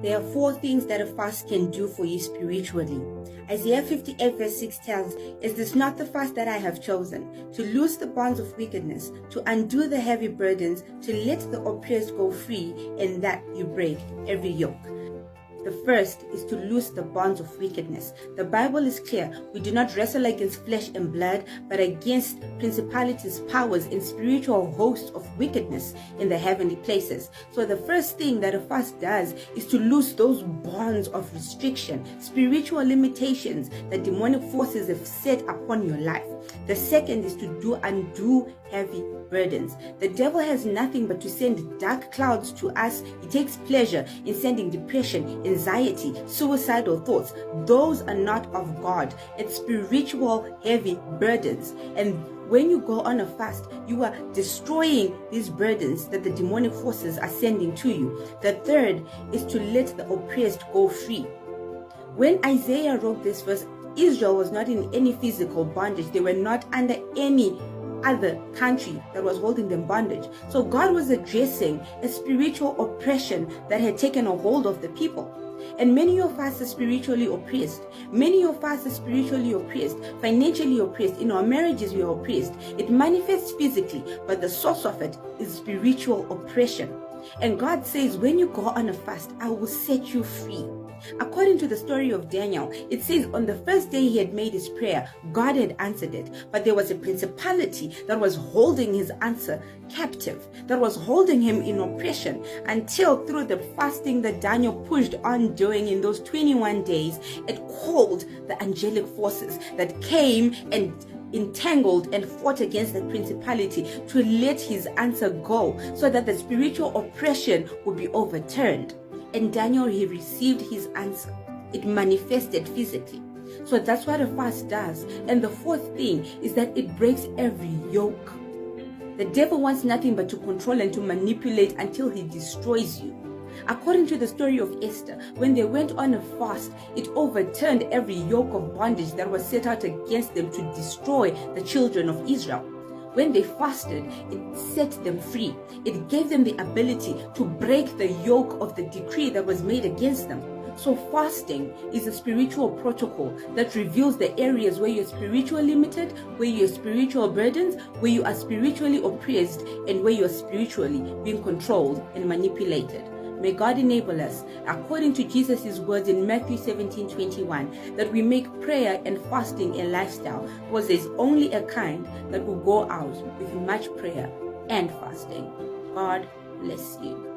There are 4 things that a fast can do for you spiritually. Isaiah 58 verse 6 tells, "Is this not the fast that I have chosen? To loose the bonds of wickedness, to undo the heavy burdens, to let the oppressed go free, and that you break every yoke." The first is to loose the bonds of wickedness. The Bible is clear. We do not wrestle against flesh and blood, but against principalities, powers, and spiritual hosts of wickedness in the heavenly places. So the first thing that a fast does is to loose those bonds of restriction, spiritual limitations that demonic forces have set upon your life. The second is to undo heavy burdens. The devil has nothing but to send dark clouds to us. He takes pleasure in sending depression, anxiety, suicidal thoughts. Those are not of God. It's spiritual heavy burdens. And when you go on a fast, you are destroying these burdens that the demonic forces are sending to you. The third is to let the oppressed go free. When Isaiah wrote this verse, Israel was not in any physical bondage. They were not under any other country that was holding them bondage. So God was addressing a spiritual oppression that had taken a hold of the people. And many of us are spiritually oppressed. Many of us are spiritually oppressed, financially oppressed. In our marriages, we are oppressed. It manifests physically, but the source of it is spiritual oppression. And God says, when you go on a fast, I will set you free. According to the story of Daniel, it says on the first day he had made his prayer, God had answered it. But there was a principality that was holding his answer captive, that was holding him in oppression until through the fasting that Daniel pushed on doing in those 21 days, it called the angelic forces that came and entangled and fought against the principality to let his answer go so that the spiritual oppression would be overturned. And Daniel, he received his answer. It manifested physically. So that's what a fast does. And the fourth thing is that it breaks every yoke. The devil wants nothing but to control and to manipulate until he destroys you. According to the story of Esther, when they went on a fast, it overturned every yoke of bondage that was set out against them to destroy the children of Israel. When they fasted, it set them free. It gave them the ability to break the yoke of the decree that was made against them. So fasting is a spiritual protocol that reveals the areas where you're spiritually limited, where you're spiritual burdens, where you are spiritually oppressed, and where you're spiritually being controlled and manipulated. May God enable us, according to Jesus' words in Matthew 17:21, that we make prayer and fasting a lifestyle, because there's only a kind that will go out with much prayer and fasting. God bless you.